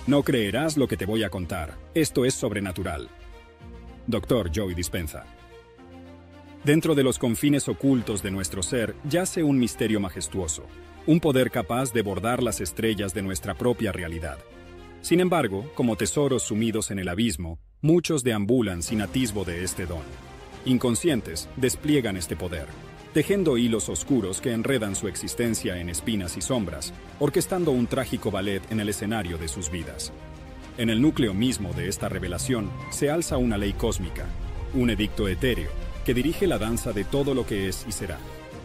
No creerás lo que te voy a contar. Esto es sobrenatural. Dr. Joe Dispenza. Dentro de los confines ocultos de nuestro ser yace un misterio majestuoso, un poder capaz de bordar las estrellas de nuestra propia realidad. Sin embargo, como tesoros sumidos en el abismo, muchos deambulan sin atisbo de este don. Inconscientes, despliegan este poder, tejiendo hilos oscuros que enredan su existencia en espinas y sombras, orquestando un trágico ballet en el escenario de sus vidas. En el núcleo mismo de esta revelación se alza una ley cósmica, un edicto etéreo, que dirige la danza de todo lo que es y será.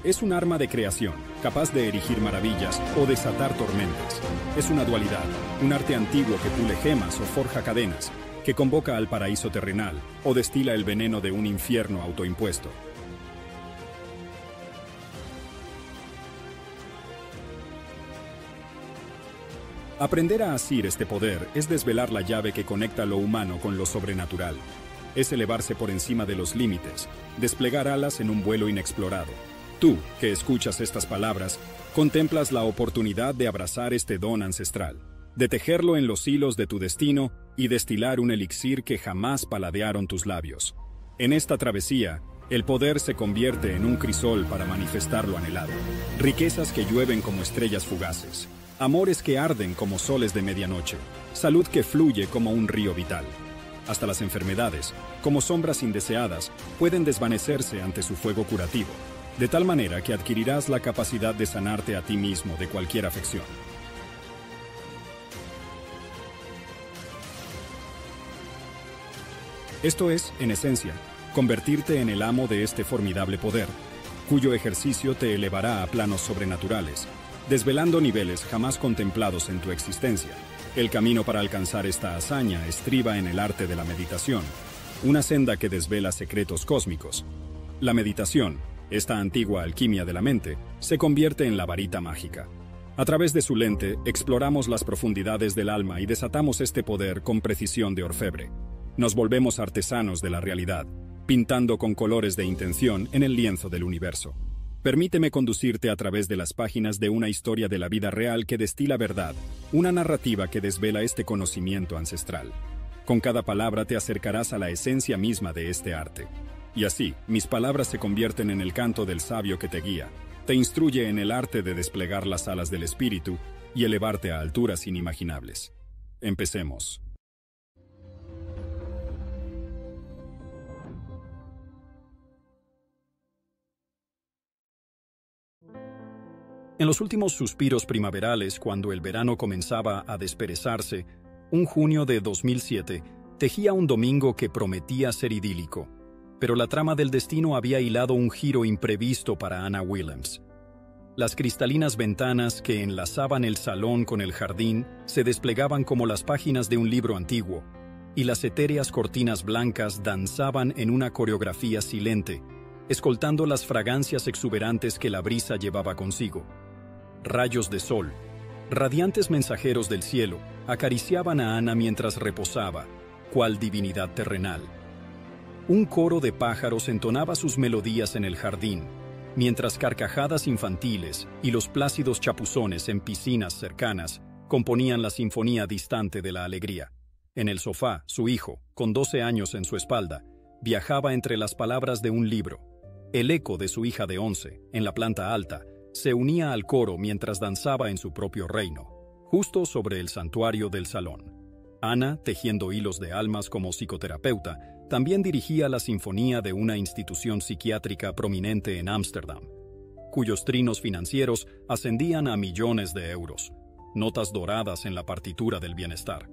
Es un arma de creación, capaz de erigir maravillas o desatar tormentas. Es una dualidad, un arte antiguo que pule gemas o forja cadenas, que convoca al paraíso terrenal o destila el veneno de un infierno autoimpuesto. Aprender a asir este poder es desvelar la llave que conecta lo humano con lo sobrenatural. Es elevarse por encima de los límites, desplegar alas en un vuelo inexplorado. Tú, que escuchas estas palabras, contemplas la oportunidad de abrazar este don ancestral, de tejerlo en los hilos de tu destino y destilar un elixir que jamás paladearon tus labios. En esta travesía, el poder se convierte en un crisol para manifestar lo anhelado. Riquezas que llueven como estrellas fugaces, amores que arden como soles de medianoche, salud que fluye como un río vital. Hasta las enfermedades, como sombras indeseadas, pueden desvanecerse ante su fuego curativo, de tal manera que adquirirás la capacidad de sanarte a ti mismo de cualquier afección. Esto es, en esencia, convertirte en el amo de este formidable poder, cuyo ejercicio te elevará a planos sobrenaturales, desvelando niveles jamás contemplados en tu existencia. El camino para alcanzar esta hazaña estriba en el arte de la meditación, una senda que desvela secretos cósmicos. La meditación, esta antigua alquimia de la mente, se convierte en la varita mágica. A través de su lente, exploramos las profundidades del alma y desatamos este poder con precisión de orfebre. Nos volvemos artesanos de la realidad, pintando con colores de intención en el lienzo del universo. Permíteme conducirte a través de las páginas de una historia de la vida real que destila verdad, una narrativa que desvela este conocimiento ancestral. Con cada palabra te acercarás a la esencia misma de este arte. Y así, mis palabras se convierten en el canto del sabio que te guía, te instruye en el arte de desplegar las alas del espíritu y elevarte a alturas inimaginables. Empecemos. En los últimos suspiros primaverales, cuando el verano comenzaba a desperezarse, un junio de 2007, tejía un domingo que prometía ser idílico. Pero la trama del destino había hilado un giro imprevisto para Anna Williams. Las cristalinas ventanas que enlazaban el salón con el jardín se desplegaban como las páginas de un libro antiguo, y las etéreas cortinas blancas danzaban en una coreografía silente, escoltando las fragancias exuberantes que la brisa llevaba consigo. Rayos de sol, radiantes mensajeros del cielo, acariciaban a Anna mientras reposaba, cual divinidad terrenal. Un coro de pájaros entonaba sus melodías en el jardín, mientras carcajadas infantiles y los plácidos chapuzones en piscinas cercanas componían la sinfonía distante de la alegría. En el sofá, su hijo, con 12 años en su espalda, viajaba entre las palabras de un libro. El eco de su hija de 11, en la planta alta, se unía al coro mientras danzaba en su propio reino, justo sobre el santuario del salón. Anna, tejiendo hilos de almas como psicoterapeuta, también dirigía la sinfonía de una institución psiquiátrica prominente en Ámsterdam, cuyos trinos financieros ascendían a millones de euros, notas doradas en la partitura del bienestar.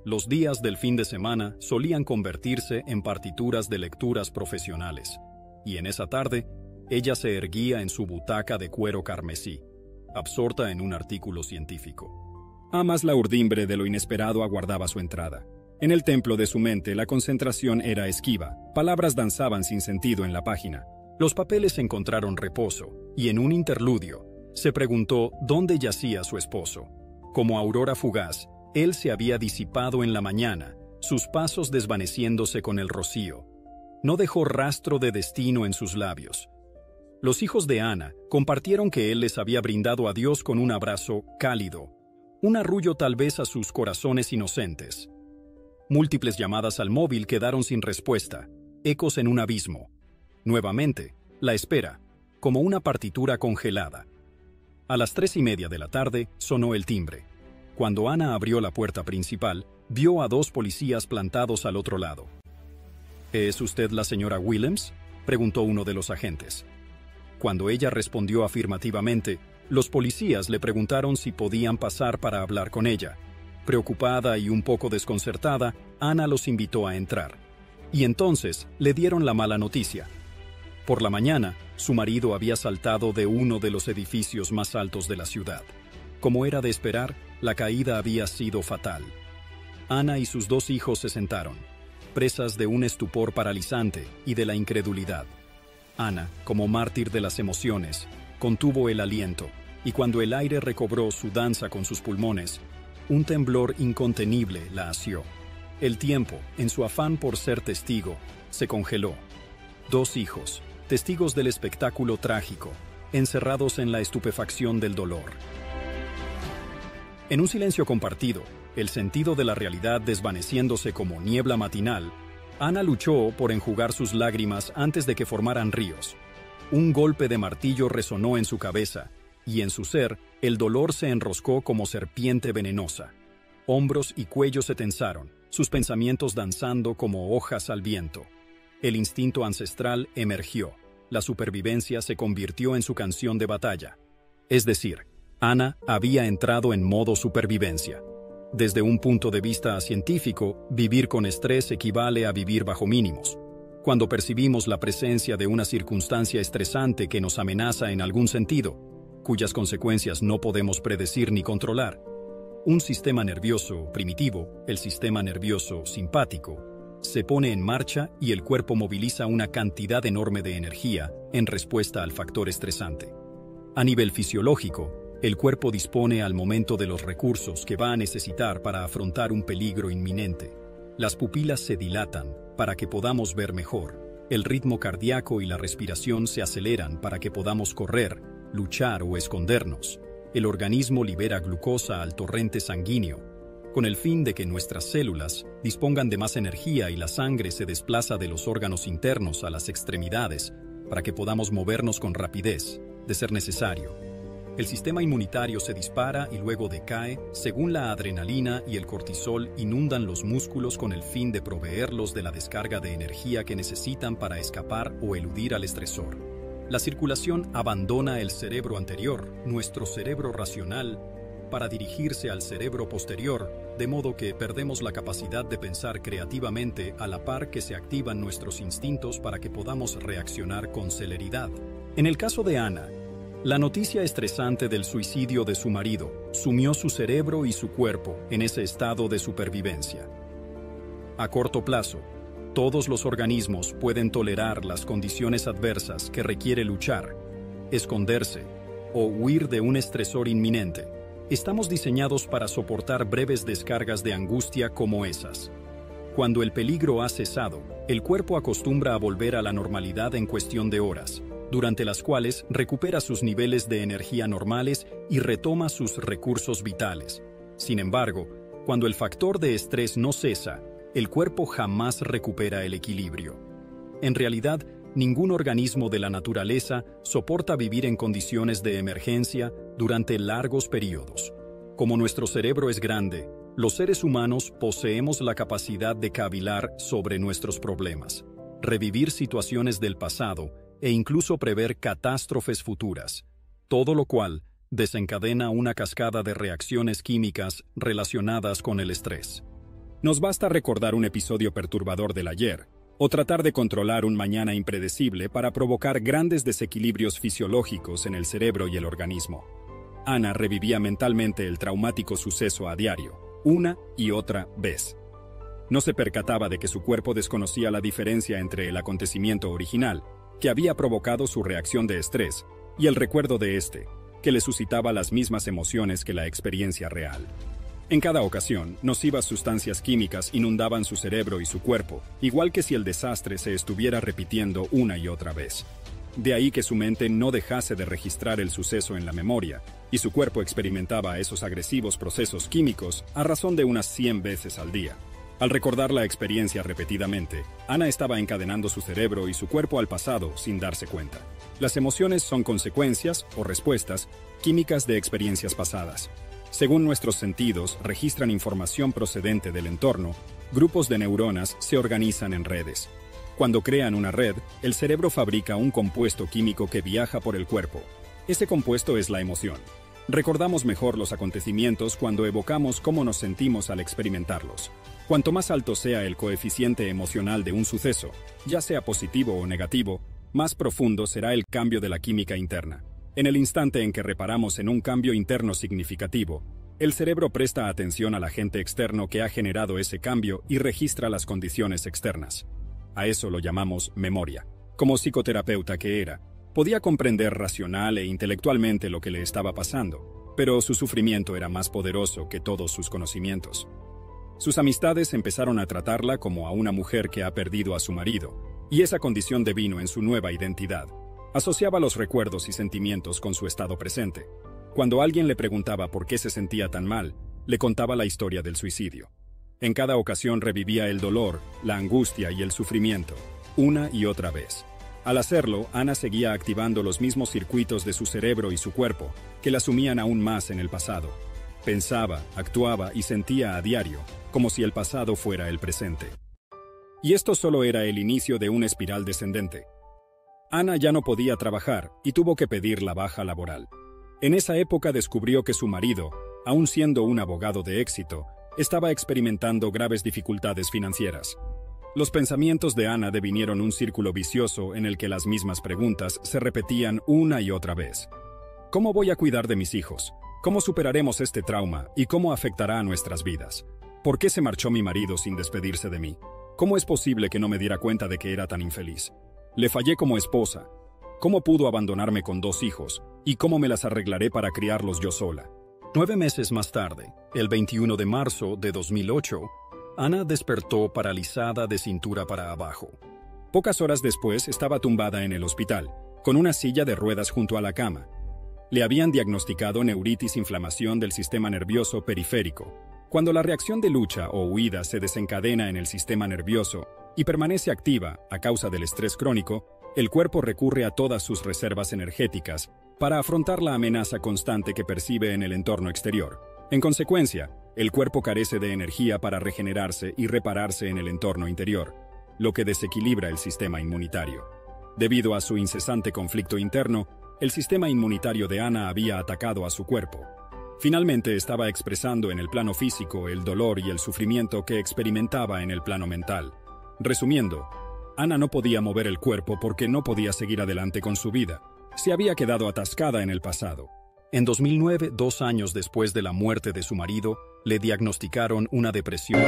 Los días del fin de semana solían convertirse en partituras de lecturas profesionales, y en esa tarde, ella se erguía en su butaca de cuero carmesí, absorta en un artículo científico. Amas la urdimbre de lo inesperado aguardaba su entrada. En el templo de su mente la concentración era esquiva, palabras danzaban sin sentido en la página. Los papeles encontraron reposo, y en un interludio, se preguntó dónde yacía su esposo. Como aurora fugaz, él se había disipado en la mañana, sus pasos desvaneciéndose con el rocío. No dejó rastro de destino en sus labios. Los hijos de Anna compartieron que él les había brindado a Dios con un abrazo cálido, Un arrullo tal vez a sus corazones inocentes. Múltiples llamadas al móvil quedaron sin respuesta, ecos en un abismo. Nuevamente, la espera, como una partitura congelada. A las 3:30 de la tarde sonó el timbre. Cuando Ana abrió la puerta principal, vio a 2 policías plantados al otro lado. ¿Es usted la señora Willems?, preguntó uno de los agentes. Cuando ella respondió afirmativamente, los policías le preguntaron si podían pasar para hablar con ella. Preocupada y un poco desconcertada, Ana los invitó a entrar. Y entonces le dieron la mala noticia. Por la mañana, su marido había saltado de uno de los edificios más altos de la ciudad. Como era de esperar, la caída había sido fatal. Ana y sus 2 hijos se sentaron, presas de un estupor paralizante y de la incredulidad. Ana, como mártir de las emociones, contuvo el aliento, y cuando el aire recobró su danza con sus pulmones, un temblor incontenible la asió. El tiempo, en su afán por ser testigo, se congeló. 2 hijos, testigos del espectáculo trágico, encerrados en la estupefacción del dolor. En un silencio compartido, el sentido de la realidad desvaneciéndose como niebla matinal, Ana luchó por enjugar sus lágrimas antes de que formaran ríos. Un golpe de martillo resonó en su cabeza, y en su ser, el dolor se enroscó como serpiente venenosa. Hombros y cuello se tensaron, sus pensamientos danzando como hojas al viento. El instinto ancestral emergió. La supervivencia se convirtió en su canción de batalla. Es decir, Ana había entrado en modo supervivencia. Desde un punto de vista científico, vivir con estrés equivale a vivir bajo mínimos. Cuando percibimos la presencia de una circunstancia estresante que nos amenaza en algún sentido, cuyas consecuencias no podemos predecir ni controlar, un sistema nervioso primitivo, el sistema nervioso simpático, se pone en marcha y el cuerpo moviliza una cantidad enorme de energía en respuesta al factor estresante. A nivel fisiológico, el cuerpo dispone al momento de los recursos que va a necesitar para afrontar un peligro inminente. Las pupilas se dilatan para que podamos ver mejor. El ritmo cardíaco y la respiración se aceleran para que podamos correr, luchar o escondernos. El organismo libera glucosa al torrente sanguíneo, con el fin de que nuestras células dispongan de más energía y la sangre se desplaza de los órganos internos a las extremidades para que podamos movernos con rapidez, de ser necesario. El sistema inmunitario se dispara y luego decae según la adrenalina y el cortisol inundan los músculos con el fin de proveerlos de la descarga de energía que necesitan para escapar o eludir al estresor. La circulación abandona el cerebro anterior, nuestro cerebro racional, para dirigirse al cerebro posterior, de modo que perdemos la capacidad de pensar creativamente a la par que se activan nuestros instintos para que podamos reaccionar con celeridad. En el caso de Ana, la noticia estresante del suicidio de su marido sumió su cerebro y su cuerpo en ese estado de supervivencia. A corto plazo, todos los organismos pueden tolerar las condiciones adversas que requiere luchar, esconderse o huir de un estresor inminente. Estamos diseñados para soportar breves descargas de angustia como esas. Cuando el peligro ha cesado, el cuerpo acostumbra a volver a la normalidad en cuestión de horas, durante las cuales recupera sus niveles de energía normales y retoma sus recursos vitales. Sin embargo, cuando el factor de estrés no cesa, el cuerpo jamás recupera el equilibrio. En realidad, ningún organismo de la naturaleza soporta vivir en condiciones de emergencia durante largos periodos. Como nuestro cerebro es grande, los seres humanos poseemos la capacidad de cavilar sobre nuestros problemas, revivir situaciones del pasado e incluso prever catástrofes futuras, todo lo cual desencadena una cascada de reacciones químicas relacionadas con el estrés. Nos basta recordar un episodio perturbador del ayer, o tratar de controlar un mañana impredecible para provocar grandes desequilibrios fisiológicos en el cerebro y el organismo. Ana revivía mentalmente el traumático suceso a diario, una y otra vez. No se percataba de que su cuerpo desconocía la diferencia entre el acontecimiento original, que había provocado su reacción de estrés, y el recuerdo de este, que le suscitaba las mismas emociones que la experiencia real. En cada ocasión, nocivas sustancias químicas inundaban su cerebro y su cuerpo, igual que si el desastre se estuviera repitiendo una y otra vez. De ahí que su mente no dejase de registrar el suceso en la memoria, y su cuerpo experimentaba esos agresivos procesos químicos a razón de unas 100 veces al día. Al recordar la experiencia repetidamente, Ana estaba encadenando su cerebro y su cuerpo al pasado sin darse cuenta. Las emociones son consecuencias o respuestas químicas de experiencias pasadas. Según nuestros sentidos registran información procedente del entorno, grupos de neuronas se organizan en redes. Cuando crean una red, el cerebro fabrica un compuesto químico que viaja por el cuerpo. Ese compuesto es la emoción. Recordamos mejor los acontecimientos cuando evocamos cómo nos sentimos al experimentarlos. Cuanto más alto sea el coeficiente emocional de un suceso, ya sea positivo o negativo, más profundo será el cambio de la química interna. En el instante en que reparamos en un cambio interno significativo, el cerebro presta atención al agente externo que ha generado ese cambio y registra las condiciones externas. A eso lo llamamos memoria. Como psicoterapeuta que era, podía comprender racional e intelectualmente lo que le estaba pasando, pero su sufrimiento era más poderoso que todos sus conocimientos. Sus amistades empezaron a tratarla como a una mujer que ha perdido a su marido, y esa condición devino en su nueva identidad. Asociaba los recuerdos y sentimientos con su estado presente. Cuando alguien le preguntaba por qué se sentía tan mal, le contaba la historia del suicidio. En cada ocasión revivía el dolor, la angustia y el sufrimiento, una y otra vez. Al hacerlo, Ana seguía activando los mismos circuitos de su cerebro y su cuerpo, que la sumían aún más en el pasado. Pensaba, actuaba y sentía a diario, como si el pasado fuera el presente. Y esto solo era el inicio de una espiral descendente. Ana ya no podía trabajar y tuvo que pedir la baja laboral. En esa época descubrió que su marido, aun siendo un abogado de éxito, estaba experimentando graves dificultades financieras. Los pensamientos de Ana devinieron un círculo vicioso en el que las mismas preguntas se repetían una y otra vez. ¿Cómo voy a cuidar de mis hijos? ¿Cómo superaremos este trauma y cómo afectará a nuestras vidas? ¿Por qué se marchó mi marido sin despedirse de mí? ¿Cómo es posible que no me diera cuenta de que era tan infeliz? Le fallé como esposa. ¿Cómo pudo abandonarme con 2 hijos? ¿Y cómo me las arreglaré para criarlos yo sola? 9 meses más tarde, el 21 de marzo de 2008, Ana despertó paralizada de cintura para abajo. Pocas horas después estaba tumbada en el hospital, con una silla de ruedas junto a la cama. Le habían diagnosticado neuritis, inflamación del sistema nervioso periférico. Cuando la reacción de lucha o huida se desencadena en el sistema nervioso y permanece activa a causa del estrés crónico, el cuerpo recurre a todas sus reservas energéticas para afrontar la amenaza constante que percibe en el entorno exterior. En consecuencia, el cuerpo carece de energía para regenerarse y repararse en el entorno interior, lo que desequilibra el sistema inmunitario. Debido a su incesante conflicto interno, el sistema inmunitario de Ana había atacado a su cuerpo. Finalmente estaba expresando en el plano físico el dolor y el sufrimiento que experimentaba en el plano mental. Resumiendo, Ana no podía mover el cuerpo porque no podía seguir adelante con su vida. Se había quedado atascada en el pasado. En 2009, 2 años después de la muerte de su marido, le diagnosticaron una depresión.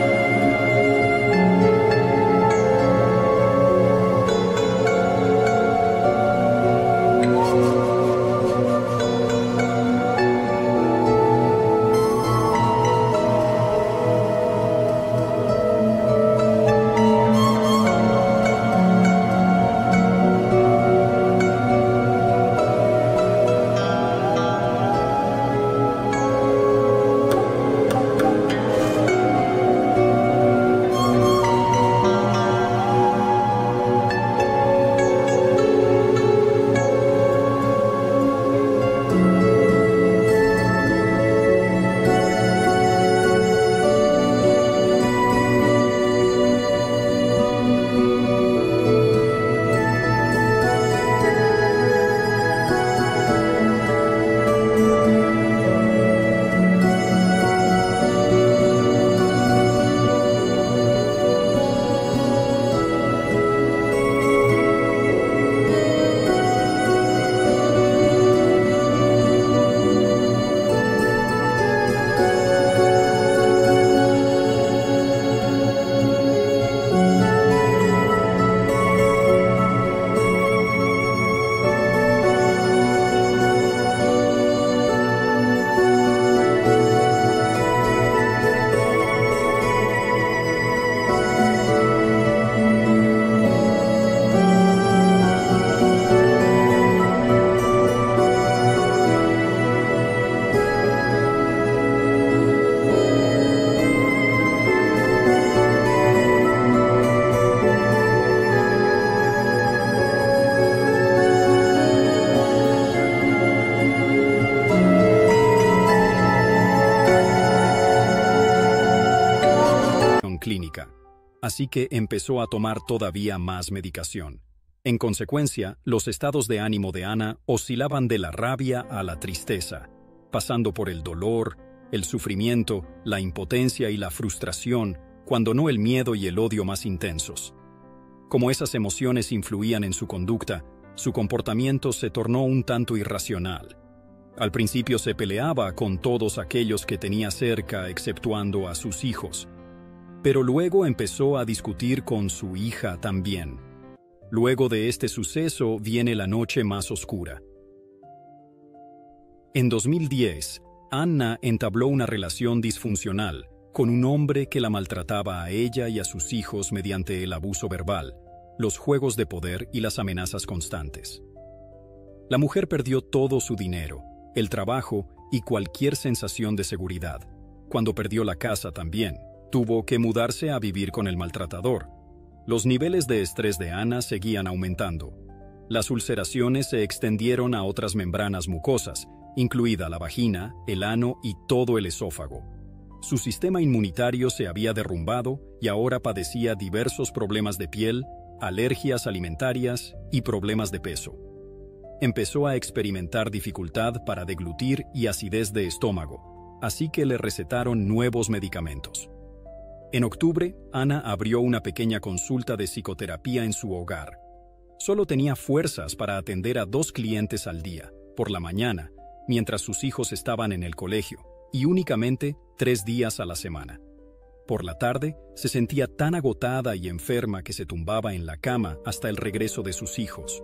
atención clínica, así que empezó a tomar todavía más medicación. En consecuencia, los estados de ánimo de Ana oscilaban de la rabia a la tristeza, pasando por el dolor, el sufrimiento, la impotencia y la frustración, cuando no el miedo y el odio más intensos. Como esas emociones influían en su conducta, su comportamiento se tornó un tanto irracional. Al principio se peleaba con todos aquellos que tenía cerca, exceptuando a sus hijos. Pero luego empezó a discutir con su hija también. Luego de este suceso viene la noche más oscura. En 2010, Anna entabló una relación disfuncional con un hombre que la maltrataba a ella y a sus hijos mediante el abuso verbal, los juegos de poder y las amenazas constantes. La mujer perdió todo su dinero, el trabajo y cualquier sensación de seguridad. Cuando perdió la casa también, tuvo que mudarse a vivir con el maltratador. Los niveles de estrés de Ana seguían aumentando. Las ulceraciones se extendieron a otras membranas mucosas, incluida la vagina, el ano y todo el esófago. Su sistema inmunitario se había derrumbado y ahora padecía diversos problemas de piel, alergias alimentarias y problemas de peso. Empezó a experimentar dificultad para deglutir y acidez de estómago, así que le recetaron nuevos medicamentos. En octubre, Ana abrió una pequeña consulta de psicoterapia en su hogar. Solo tenía fuerzas para atender a 2 clientes al día, por la mañana, mientras sus hijos estaban en el colegio, y únicamente 3 días a la semana. Por la tarde, se sentía tan agotada y enferma que se tumbaba en la cama hasta el regreso de sus hijos.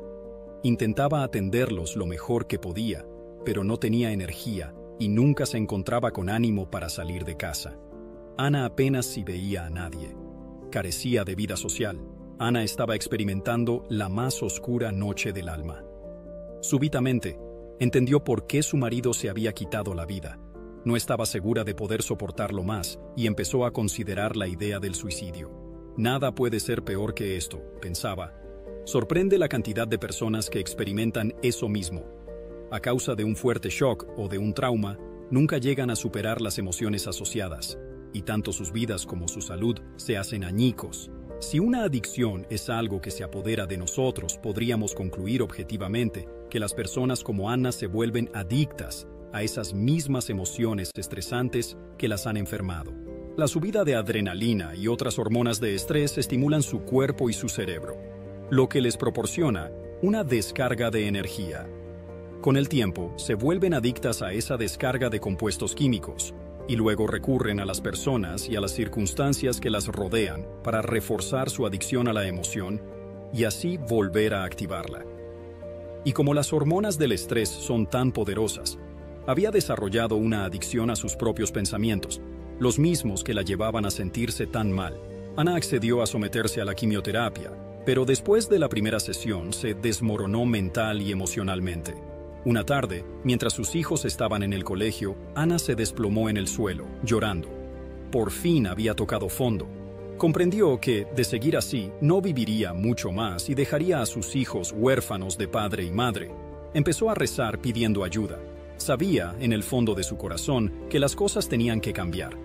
Intentaba atenderlos lo mejor que podía, pero no tenía energía y nunca se encontraba con ánimo para salir de casa. Ana apenas si veía a nadie. Carecía de vida social. Ana estaba experimentando la más oscura noche del alma. Súbitamente, entendió por qué su marido se había quitado la vida. No estaba segura de poder soportarlo más y empezó a considerar la idea del suicidio. Nada puede ser peor que esto, pensaba. Sorprende la cantidad de personas que experimentan eso mismo. A causa de un fuerte shock o de un trauma, nunca llegan a superar las emociones asociadas, y tanto sus vidas como su salud se hacen añicos. Si una adicción es algo que se apodera de nosotros, podríamos concluir objetivamente que las personas como Ana se vuelven adictas a esas mismas emociones estresantes que las han enfermado. La subida de adrenalina y otras hormonas de estrés estimulan su cuerpo y su cerebro, lo que les proporciona una descarga de energía. Con el tiempo, se vuelven adictas a esa descarga de compuestos químicos, y luego recurren a las personas y a las circunstancias que las rodean para reforzar su adicción a la emoción y así volver a activarla. Y como las hormonas del estrés son tan poderosas, había desarrollado una adicción a sus propios pensamientos, los mismos que la llevaban a sentirse tan mal. Ana accedió a someterse a la quimioterapia, pero después de la primera sesión se desmoronó mental y emocionalmente. Una tarde, mientras sus hijos estaban en el colegio, Ana se desplomó en el suelo, llorando. Por fin había tocado fondo. Comprendió que, de seguir así, no viviría mucho más y dejaría a sus hijos huérfanos de padre y madre. Empezó a rezar pidiendo ayuda. Sabía, en el fondo de su corazón, que las cosas tenían que cambiar.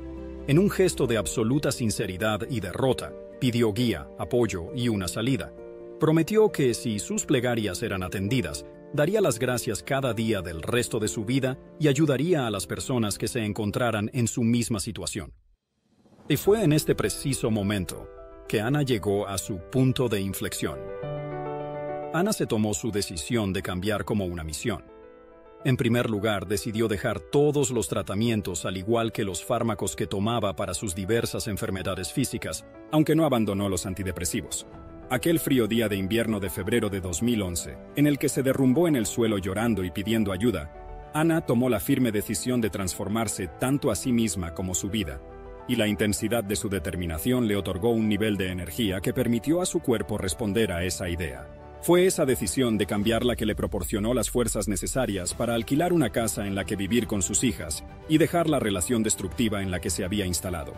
En un gesto de absoluta sinceridad y derrota, pidió guía, apoyo y una salida. Prometió que, si sus plegarias eran atendidas, daría las gracias cada día del resto de su vida y ayudaría a las personas que se encontraran en su misma situación. Y fue en este preciso momento que Ana llegó a su punto de inflexión. Ana se tomó su decisión de cambiar como una misión. En primer lugar, decidió dejar todos los tratamientos, al igual que los fármacos que tomaba para sus diversas enfermedades físicas, aunque no abandonó los antidepresivos. Aquel frío día de invierno de febrero de 2011, en el que se derrumbó en el suelo llorando y pidiendo ayuda, Ana tomó la firme decisión de transformarse tanto a sí misma como su vida, y la intensidad de su determinación le otorgó un nivel de energía que permitió a su cuerpo responder a esa idea. Fue esa decisión de cambiar la que le proporcionó las fuerzas necesarias para alquilar una casa en la que vivir con sus hijas y dejar la relación destructiva en la que se había instalado.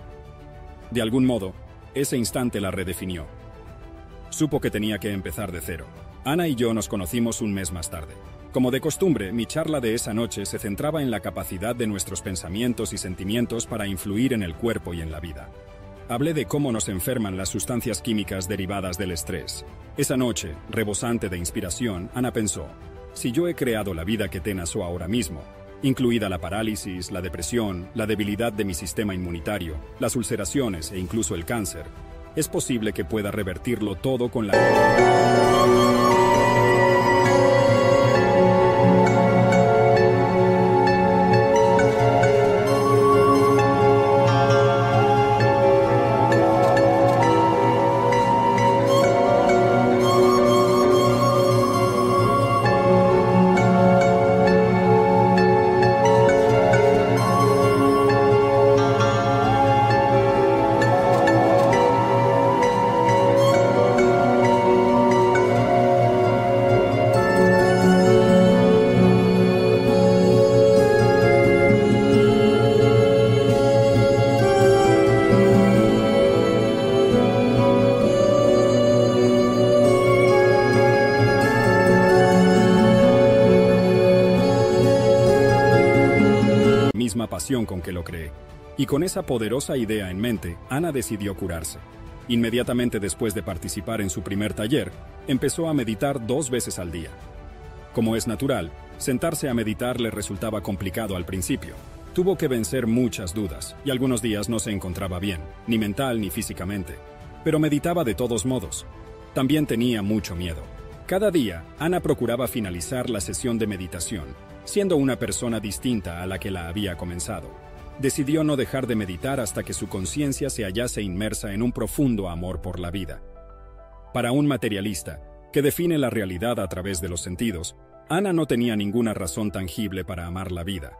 De algún modo, ese instante la redefinió. Supo que tenía que empezar de cero. Ana y yo nos conocimos un mes más tarde. Como de costumbre, mi charla de esa noche se centraba en la capacidad de nuestros pensamientos y sentimientos para influir en el cuerpo y en la vida. hablé de cómo nos enferman las sustancias químicas derivadas del estrés. Esa noche, rebosante de inspiración, Ana pensó, si yo he creado la vida que tengo ahora mismo, incluida la parálisis, la depresión, la debilidad de mi sistema inmunitario, las ulceraciones e incluso el cáncer, es posible que pueda revertirlo todo con la... misma pasión con que lo creé. Y con esa poderosa idea en mente, Ana decidió curarse. Inmediatamente después de participar en su primer taller, empezó a meditar 2 veces al día. Como es natural, sentarse a meditar le resultaba complicado al principio. Tuvo que vencer muchas dudas, y algunos días no se encontraba bien, ni mental ni físicamente. Pero meditaba de todos modos. También tenía mucho miedo. Cada día, Ana procuraba finalizar la sesión de meditación, siendo una persona distinta a la que la había comenzado. Decidió no dejar de meditar hasta que su conciencia se hallase inmersa en un profundo amor por la vida. Para un materialista, que define la realidad a través de los sentidos, Ana no tenía ninguna razón tangible para amar la vida.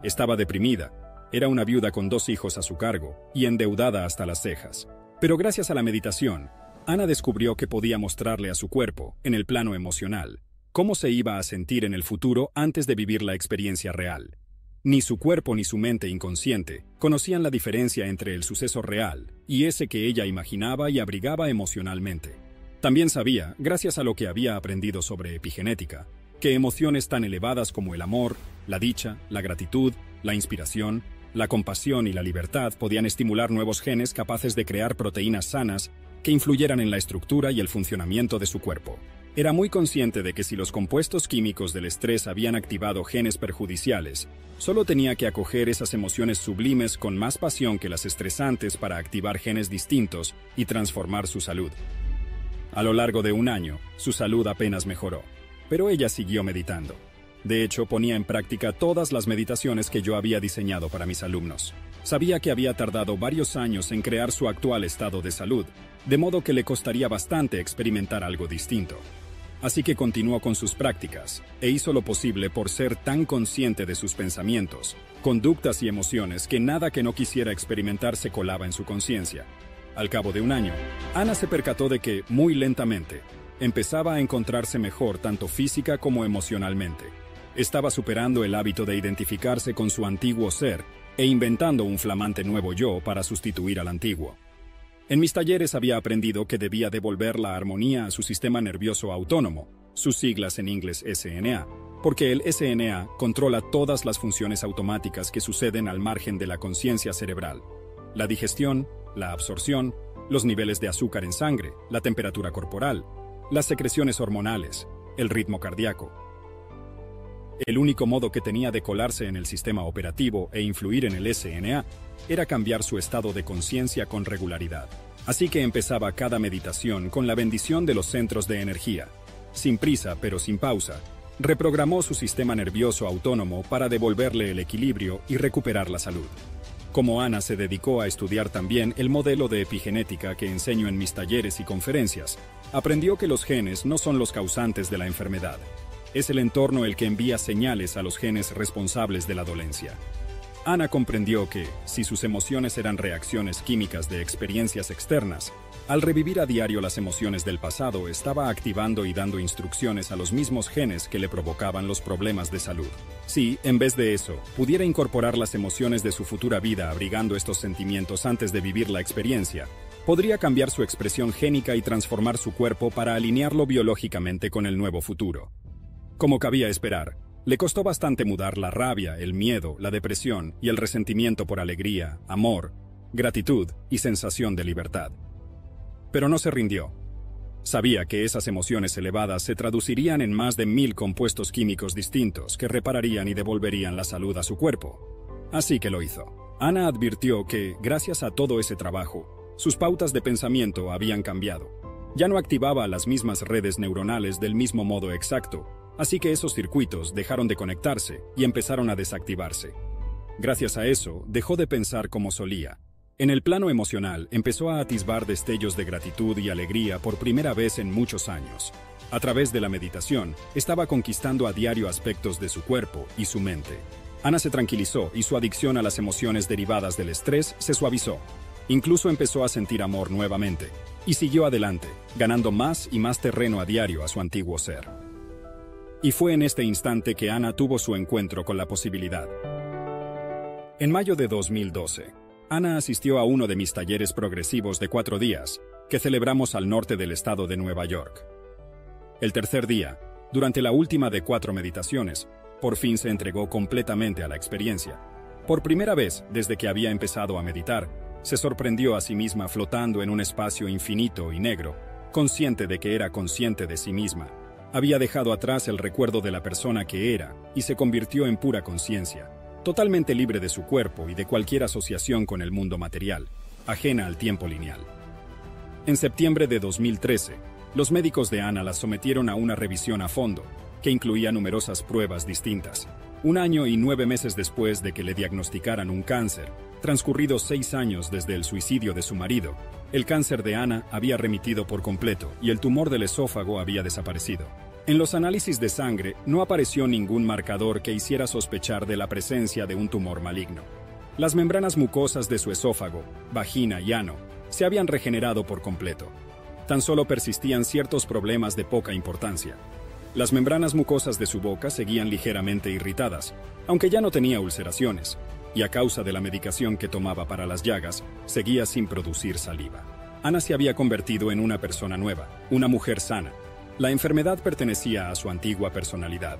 Estaba deprimida, era una viuda con 2 hijos a su cargo y endeudada hasta las cejas. Pero gracias a la meditación, Ana descubrió que podía mostrarle a su cuerpo, en el plano emocional, cómo se iba a sentir en el futuro antes de vivir la experiencia real. Ni su cuerpo ni su mente inconsciente conocían la diferencia entre el suceso real y ese que ella imaginaba y abrigaba emocionalmente. También sabía, gracias a lo que había aprendido sobre epigenética, que emociones tan elevadas como el amor, la dicha, la gratitud, la inspiración, la compasión y la libertad podían estimular nuevos genes capaces de crear proteínas sanas que influyeran en la estructura y el funcionamiento de su cuerpo. Era muy consciente de que si los compuestos químicos del estrés habían activado genes perjudiciales, solo tenía que acoger esas emociones sublimes con más pasión que las estresantes para activar genes distintos y transformar su salud. A lo largo de 1 año, su salud apenas mejoró, pero ella siguió meditando. De hecho, ponía en práctica todas las meditaciones que yo había diseñado para mis alumnos. Sabía que había tardado varios años en crear su actual estado de salud, de modo que le costaría bastante experimentar algo distinto. Así que continuó con sus prácticas, e hizo lo posible por ser tan consciente de sus pensamientos, conductas y emociones que nada que no quisiera experimentar se colaba en su conciencia. Al cabo de 1 año, Ana se percató de que, muy lentamente, empezaba a encontrarse mejor tanto física como emocionalmente. Estaba superando el hábito de identificarse con su antiguo ser e inventando un flamante nuevo yo para sustituir al antiguo. En mis talleres había aprendido que debía devolver la armonía a su sistema nervioso autónomo, sus siglas en inglés SNA, porque el SNA controla todas las funciones automáticas que suceden al margen de la conciencia cerebral: la digestión, la absorción, los niveles de azúcar en sangre, la temperatura corporal, las secreciones hormonales, el ritmo cardíaco. El único modo que tenía de colarse en el sistema operativo e influir en el SNA era cambiar su estado de conciencia con regularidad. Así que empezaba cada meditación con la bendición de los centros de energía. Sin prisa, pero sin pausa, reprogramó su sistema nervioso autónomo para devolverle el equilibrio y recuperar la salud. Como Ana se dedicó a estudiar también el modelo de epigenética que enseño en mis talleres y conferencias, aprendió que los genes no son los causantes de la enfermedad. Es el entorno el que envía señales a los genes responsables de la dolencia. Ana comprendió que, si sus emociones eran reacciones químicas de experiencias externas, al revivir a diario las emociones del pasado estaba activando y dando instrucciones a los mismos genes que le provocaban los problemas de salud. Si, en vez de eso, pudiera incorporar las emociones de su futura vida abrigando estos sentimientos antes de vivir la experiencia, podría cambiar su expresión génica y transformar su cuerpo para alinearlo biológicamente con el nuevo futuro. Como cabía esperar, le costó bastante mudar la rabia, el miedo, la depresión y el resentimiento por alegría, amor, gratitud y sensación de libertad. Pero no se rindió. Sabía que esas emociones elevadas se traducirían en más de 1000 compuestos químicos distintos que repararían y devolverían la salud a su cuerpo. Así que lo hizo. Ana advirtió que, gracias a todo ese trabajo, sus pautas de pensamiento habían cambiado. Ya no activaba las mismas redes neuronales del mismo modo exacto, así que esos circuitos dejaron de conectarse y empezaron a desactivarse. Gracias a eso, dejó de pensar como solía. En el plano emocional, empezó a atisbar destellos de gratitud y alegría por primera vez en muchos años. A través de la meditación, estaba conquistando a diario aspectos de su cuerpo y su mente. Ana se tranquilizó y su adicción a las emociones derivadas del estrés se suavizó. Incluso empezó a sentir amor nuevamente, y siguió adelante, ganando más y más terreno a diario a su antiguo ser. Y fue en este instante que Ana tuvo su encuentro con la posibilidad. En mayo de 2012, Ana asistió a uno de mis talleres progresivos de 4 días, que celebramos al norte del estado de Nueva York. El tercer día, durante la última de 4 meditaciones, por fin se entregó completamente a la experiencia. Por primera vez, desde que había empezado a meditar, se sorprendió a sí misma flotando en un espacio infinito y negro, consciente de que era consciente de sí misma. Había dejado atrás el recuerdo de la persona que era y se convirtió en pura conciencia, totalmente libre de su cuerpo y de cualquier asociación con el mundo material, ajena al tiempo lineal. En septiembre de 2013, los médicos de Ana la sometieron a una revisión a fondo, que incluía numerosas pruebas distintas. 1 año y 9 meses después de que le diagnosticaran un cáncer, transcurridos 6 años desde el suicidio de su marido, el cáncer de Ana había remitido por completo y el tumor del esófago había desaparecido. En los análisis de sangre no apareció ningún marcador que hiciera sospechar de la presencia de un tumor maligno. Las membranas mucosas de su esófago, vagina y ano se habían regenerado por completo. Tan solo persistían ciertos problemas de poca importancia. Las membranas mucosas de su boca seguían ligeramente irritadas, aunque ya no tenía ulceraciones, y a causa de la medicación que tomaba para las llagas, seguía sin producir saliva. Ana se había convertido en una persona nueva, una mujer sana. La enfermedad pertenecía a su antigua personalidad.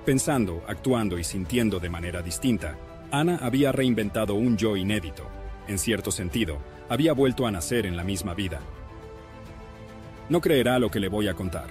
Pensando, actuando y sintiendo de manera distinta, Ana había reinventado un yo inédito. En cierto sentido, había vuelto a nacer en la misma vida. No creerá lo que le voy a contar.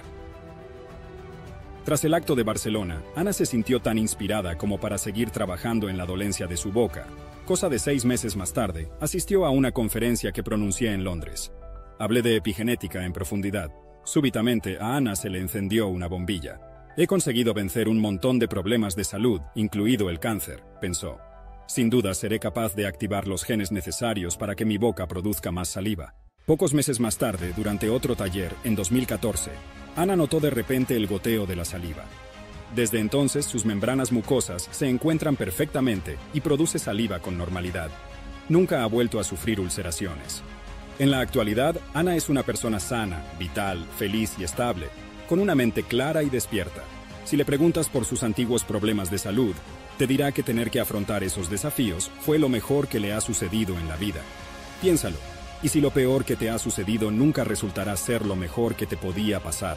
Tras el acto de Barcelona, Ana se sintió tan inspirada como para seguir trabajando en la dolencia de su boca. Cosa de 6 meses más tarde, asistió a una conferencia que pronuncié en Londres. Hablé de epigenética en profundidad. Súbitamente a Ana se le encendió una bombilla. He conseguido vencer un montón de problemas de salud, incluido el cáncer, pensó. Sin duda seré capaz de activar los genes necesarios para que mi boca produzca más saliva. Pocos meses más tarde, durante otro taller, en 2014, Ana notó de repente el goteo de la saliva. Desde entonces, sus membranas mucosas se encuentran perfectamente y produce saliva con normalidad. Nunca ha vuelto a sufrir ulceraciones. En la actualidad, Ana es una persona sana, vital, feliz y estable, con una mente clara y despierta. Si le preguntas por sus antiguos problemas de salud, te dirá que tener que afrontar esos desafíos fue lo mejor que le ha sucedido en la vida. Piénsalo. Y si lo peor que te ha sucedido nunca resultará ser lo mejor que te podía pasar.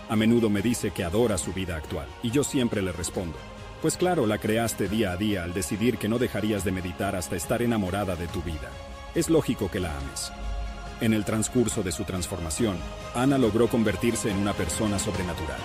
A menudo me dice que adora su vida actual, y yo siempre le respondo, pues claro, la creaste día a día al decidir que no dejarías de meditar hasta estar enamorada de tu vida. Es lógico que la ames. En el transcurso de su transformación, Ana logró convertirse en una persona sobrenatural.